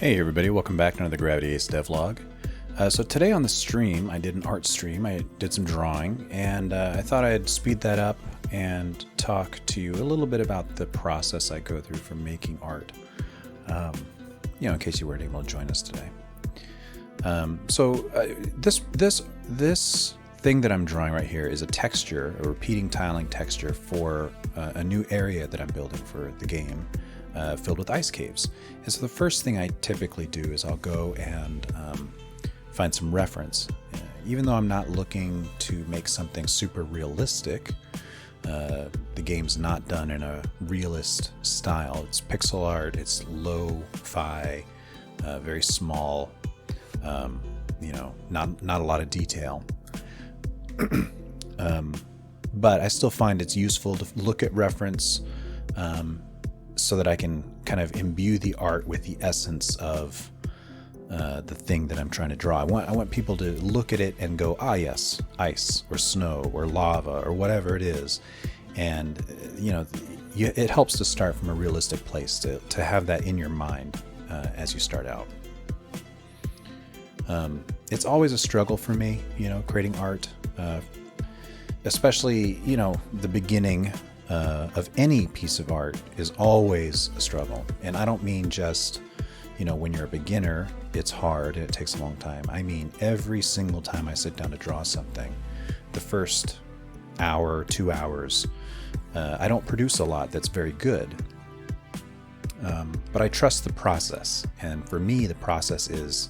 Hey everybody, welcome back to another Gravity Ace devlog. So today on the stream, I did an art stream. I did some drawing, and I thought I'd speed that up and talk to you a little bit about the process I go through for making art. In case you weren't able to join us today. This thing that I'm drawing right here is a texture, a repeating tiling texture for a new area that I'm building for the game. Filled with ice caves. And so the first thing I typically do is I'll go and find some reference. Even though I'm not looking to make something super realistic, the game's not done in a realist style. It's pixel art, it's lo-fi, very small, not a lot of detail. But I still find it's useful to look at reference so that I can kind of imbue the art with the essence of the thing that I'm trying to draw. I want people to look at it and go, ah, yes, ice or snow or lava or whatever it is. And, it helps to start from a realistic place, to have that in your mind as you start out. It's always a struggle for me, creating art, especially, the beginning of any piece of art is always a struggle. And I don't mean just, when you're a beginner, it's hard and it takes a long time. I mean, every single time I sit down to draw something, the first hour, 2 hours, I don't produce a lot that's very good. But I trust the process. And for me, the process is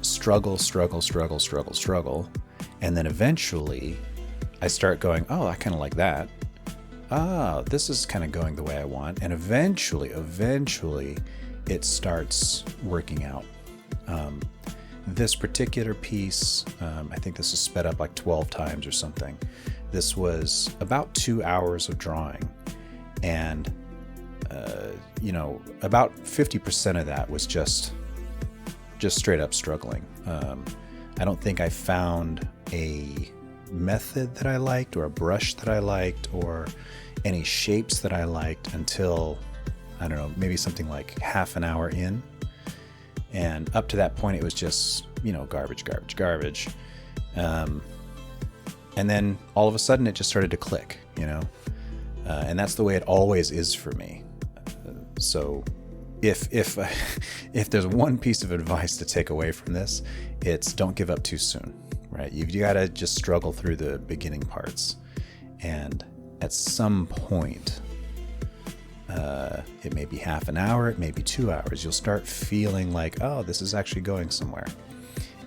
struggle. And then eventually I start going, oh, I kind of like that. This is kind of going the way I want. And eventually it starts working out. This particular piece, I think this is sped up like 12 times or something. This was about 2 hours of drawing. And, about 50% of that was just straight up struggling. I don't think I found a method that I liked or a brush that I liked or any shapes that I liked until, I don't know, maybe something like half an hour in. And up to that point, it was just, garbage. And then all of a sudden it just started to click, and that's the way it always is for me. So if there's one piece of advice to take away from this, it's don't give up too soon. Right? You got to just struggle through the beginning parts. And at some point, it may be half an hour, it may be 2 hours, you'll start feeling like, oh, this is actually going somewhere.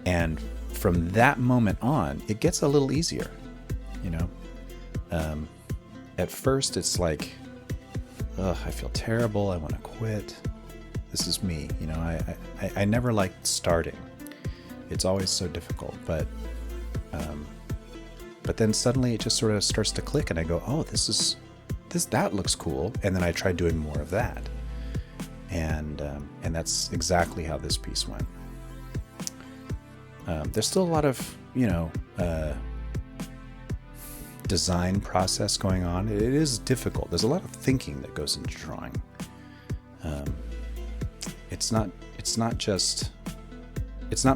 And from that moment on, it gets a little easier, At first, it's like, ugh, I feel terrible, I want to quit. This is me, I never liked starting. It's always so difficult, but then suddenly it just sort of starts to click and I go, oh, that looks cool. And then I tried doing more of that. And that's exactly how this piece went. There's still a lot of, design process going on. It is difficult. There's a lot of thinking that goes into drawing. It's not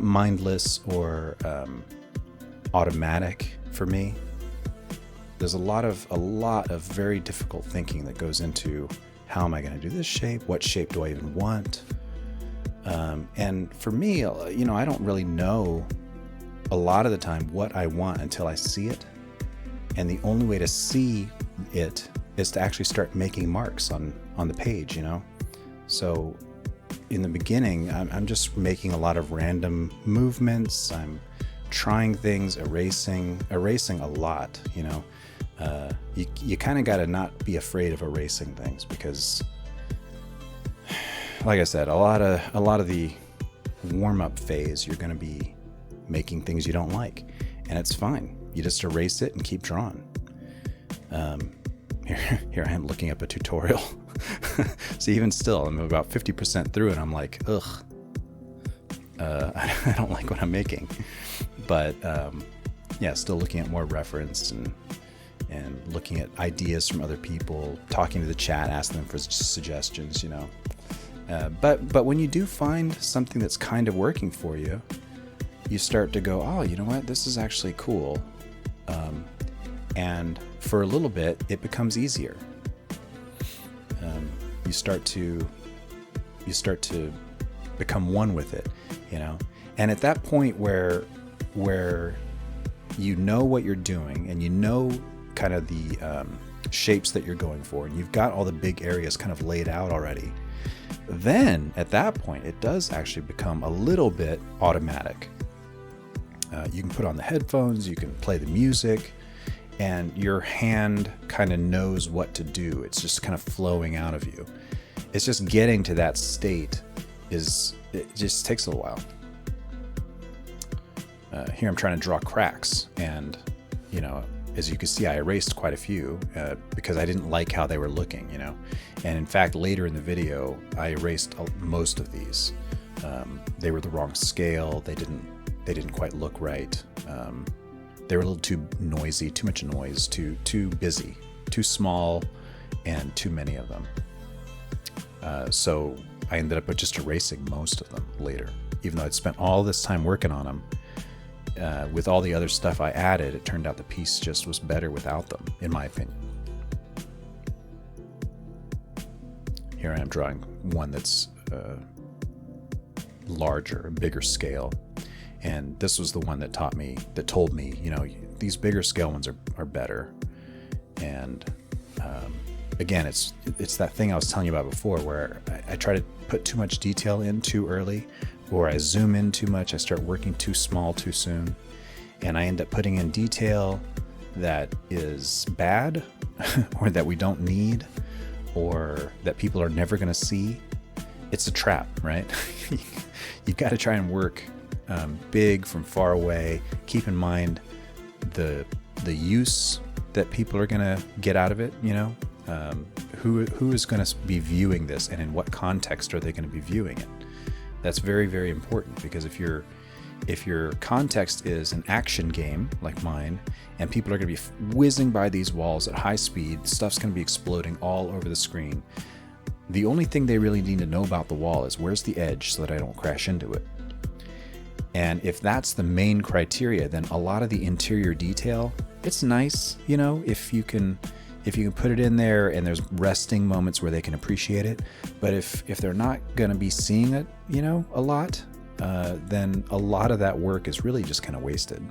mindless or automatic for me. There's a lot of very difficult thinking that goes into how am I going to do this shape? What shape do I even want? And for me, I don't really know a lot of the time what I want until I see it. And the only way to see it is to actually start making marks on the page, So in the beginning, I'm just making a lot of random movements. I'm trying things, erasing a lot, You kind of got to not be afraid of erasing things because, like I said, a lot of the warm-up phase, you're going to be making things you don't like, and it's fine. You just erase it and keep drawing. Here I am looking up a tutorial. So even still, I'm about 50% through and I'm like, ugh, I don't like what I'm making. But still looking at more reference and looking at ideas from other people, talking to the chat, asking them for suggestions, But when you do find something that's kind of working for you, you start to go, oh, you know what, this is actually cool. And for a little bit, it becomes easier. You start to become one with it, you know. And at that point where you know what you're doing and you know kind of the shapes that you're going for, and you've got all the big areas kind of laid out already, then at that point it does actually become a little bit automatic. You can put on the headphones, you can play the music, and your hand kind of knows what to do. It's just kind of flowing out of you. It's just getting to that state it just takes a little while. Here I'm trying to draw cracks, and you know, as you can see, I erased quite a few because I didn't like how they were looking, you know. And in fact, later in the video, I erased most of these. They were the wrong scale. They didn't quite look right. They were a little too noisy, too much noise, too busy, too small, and too many of them. So I ended up just erasing most of them later, even though I'd spent all this time working on them. With all the other stuff I added, it turned out the piece just was better without them, in my opinion. Here I am drawing one that's larger, a bigger scale. And this was the one that told me, you know, these bigger scale ones are better. And again, it's that thing I was telling you about before, where I try to put too much detail in too early, or I zoom in too much. I start working too small too soon, and I end up putting in detail that is bad or that we don't need, or that people are never going to see. It's a trap, right? You've got to try and work big from far away. Keep in mind the use that people are going to get out of it, you know. Who is going to be viewing this, and in what context are they going to be viewing it? That's very, very important, because if your context is an action game like mine, and people are going to be whizzing by these walls at high speed, stuff's going to be exploding all over the screen. The only thing they really need to know about the wall is where's the edge so that I don't crash into it. And if that's the main criteria, then a lot of the interior detail, it's nice, you know, if you can put it in there and there's resting moments where they can appreciate it. But if they're not going to be seeing it, you know, a lot, then a lot of that work is really just kind of wasted.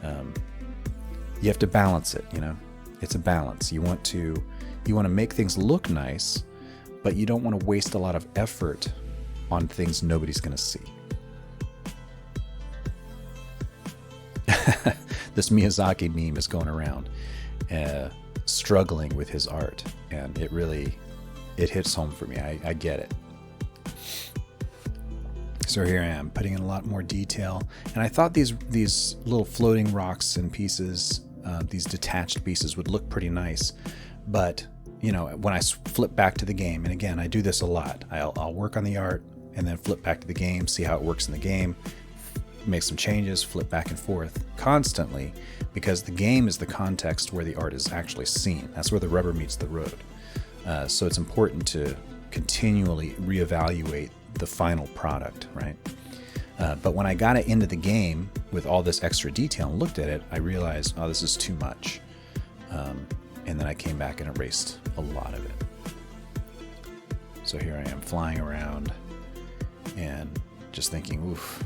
You have to balance it, you know. It's a balance. You want to make things look nice, but you don't want to waste a lot of effort on things nobody's going to see. This Miyazaki meme is going around, struggling with his art, and it hits home for me. I get it. So here I am putting in a lot more detail, and I thought these little floating rocks and pieces, these detached pieces, would look pretty nice. But you know, when I flip back to the game, and again, I do this a lot. I'll work on the art and then flip back to the game, see how it works in the game, make some changes, flip back and forth constantly, because the game is the context where the art is actually seen. That's where the rubber meets the road. So it's important to continually reevaluate the final product, right? But when I got it into the game with all this extra detail and looked at it, I realized, oh, this is too much. And then I came back and erased a lot of it. So here I am flying around and just thinking, oof,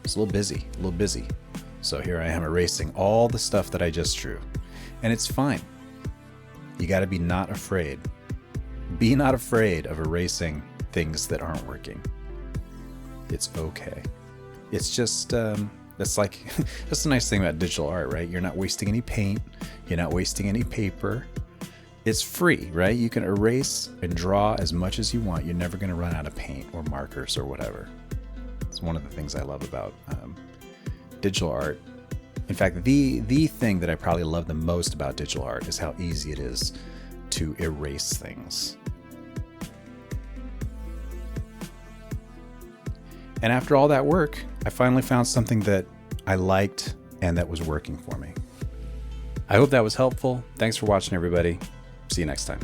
it's a little busy. So here I am erasing all the stuff that I just drew. And it's fine. You got to be not afraid. Be not afraid of erasing things that aren't working. It's okay. It's just, that's the nice thing about digital art, right? You're not wasting any paint. You're not wasting any paper. It's free, right? You can erase and draw as much as you want. You're never going to run out of paint or markers or whatever. It's one of the things I love about digital art. In fact, the thing that I probably love the most about digital art is how easy it is to erase things. And after all that work, I finally found something that I liked and that was working for me. I hope that was helpful. Thanks for watching, everybody. See you next time.